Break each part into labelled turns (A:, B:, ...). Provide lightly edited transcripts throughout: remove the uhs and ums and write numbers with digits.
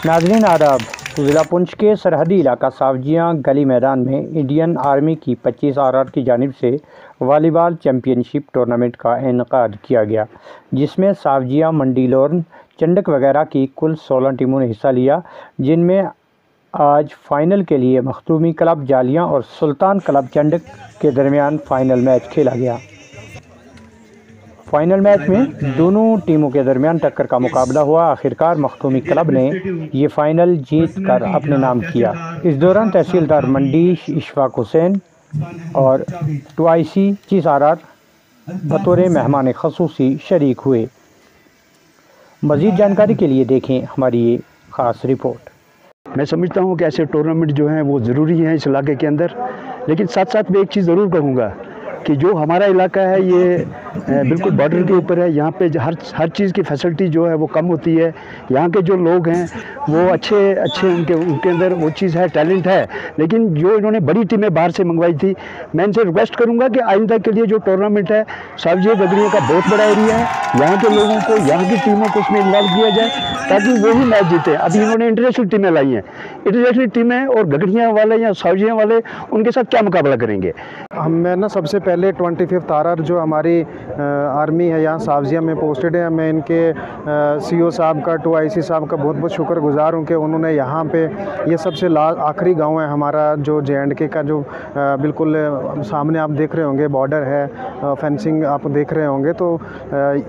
A: नाज़रीन आदाब। ज़िला पुंछ के सरहदी इलाका सावजियाँ गली मैदान में इंडियन आर्मी की 25 RR की जानिब से वॉलीबॉल चैम्पियनशिप टूर्नामेंट का इनेकाद किया गया, जिसमें सावजियाँ, मंडी लोर्न, चंडक वगैरह की कुल 16 टीमों ने हिस्सा लिया, जिनमें आज फाइनल के लिए मखदूमी क्लब जालियाँ और सुल्तान क्लब चंडक के दरमियान फाइनल मैच खेला गया। फाइनल मैच में दोनों टीमों के दरमियान टक्कर का मुकाबला हुआ। आखिरकार मखदूमी क्लब ने ये फाइनल जीत कर अपने नाम किया। इस दौरान तहसीलदार मंडी इशफाक हुसैन और 25 RR बतौर मेहमान खसूसी शरीक हुए। मज़ीद जानकारी के लिए देखें हमारी ये ख़ास रिपोर्ट।
B: मैं समझता हूँ कि ऐसे टूर्नामेंट जो हैं वो ज़रूरी हैं इस इलाके के अंदर, लेकिन साथ साथ मैं एक चीज़ ज़रूर कहूँगा कि जो हमारा इलाका है ये बिल्कुल बॉर्डर के ऊपर है। यहाँ पे हर चीज़ की फैसिलिटी जो है वो कम होती है। यहाँ के जो लोग हैं वो अच्छे उनके अंदर वो चीज़ है, टैलेंट है, लेकिन जो इन्होंने बड़ी टीमें बाहर से मंगवाई थी, मैं इनसे रिक्वेस्ट करूँगा कि आइंदा के लिए जो टूर्नामेंट है, सावजिया गगड़िया का बहुत बड़ा एरिया है, यहाँ के लोगों को, यहाँ की टीमों को उसमें इन्वॉल्व किया जाए ताकि वो ही मैच जीते। अभी इन्होंने इंटरनेशनल टीमें लाई हैं, इंटरनेशनल टीमें और गगड़िया वाले या सावजिया वाले उनके साथ क्या मुकाबला करेंगे।
C: मैं ना सबसे पहले 25 RR जो हमारी आर्मी है यहाँ सावजिया में पोस्टेड है, मैं इनके CO साहब का, 2IC साहब का बहुत बहुत शुक्रगुजार हूँ कि उन्होंने यहाँ पे ये सबसे आखिरी गांव है हमारा जो JNK का, जो बिल्कुल सामने आप देख रहे होंगे बॉर्डर है, फेंसिंग आप देख रहे होंगे, तो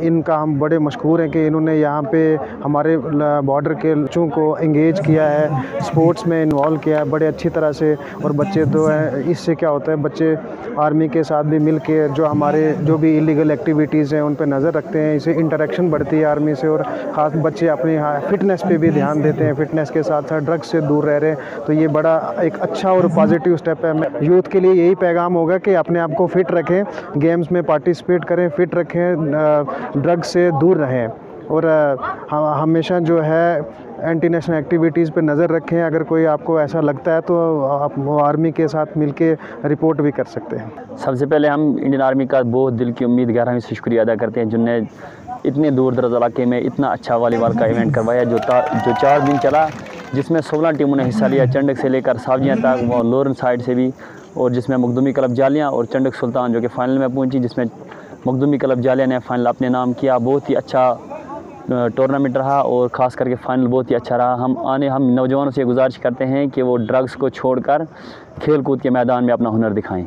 C: इनका हम बड़े मशहूर हैं कि इन्होंने यहाँ पे हमारे बॉर्डर के बच्चों को इंगेज किया है, स्पोर्ट्स में इन्वॉल्व किया है बड़े अच्छी तरह से। और बच्चे तो है, इससे क्या होता है, बच्चे आर्मी के साथ भी मिल के जो हमारे जो भी इलीगल एक्टिविटीज़ हैं उन पर नज़र रखते हैं, इससे इंटरेक्शन बढ़ती है आर्मी से, और ख़ास बच्चे अपनी फिटनेस पे भी ध्यान देते हैं, फिटनेस के साथ साथ ड्रग्स से दूर रह रहे हैं। तो ये बड़ा एक अच्छा और पॉजिटिव स्टेप है। यूथ के लिए यही पैगाम होगा कि अपने आप को फिट रखें, गेम्स में पार्टिसिपेट करें, फिट रखें, ड्रग्स से दूर रहें, और हमेशा जो है एंटी नेशनल एक्टिविटीज़ पे नज़र रखें। अगर कोई आपको ऐसा लगता है तो आप वो आर्मी के साथ मिलके रिपोर्ट भी कर सकते हैं।
D: सबसे पहले हम इंडियन आर्मी का बहुत दिल की उम्मीद गहराई से शुक्रिया अदा करते हैं, जिनने इतने दूर दराज इलाके में इतना अच्छा वॉलीबॉल का इवेंट करवाया, जो 4 दिन चला, जिसमें 16 टीमों ने हिस्सा लिया, चंडक से लेकर सावजियाँ तक, वो लोरन साइड से भी, और जिसमें मखदूमी क्लब जालियाँ और चंडक सुल्तान जो कि फ़ाइनल में पहुँची, जिसमें मखदूमी क्लब जालियाँ ने फ़ाइनल अपने नाम किया। बहुत ही अच्छा टूर्नामेंट रहा और ख़ास करके फ़ाइनल बहुत ही अच्छा रहा। हम नौजवानों से गुजारिश करते हैं कि वो ड्रग्स को छोड़कर खेल कूद के मैदान में अपना हुनर दिखाएं।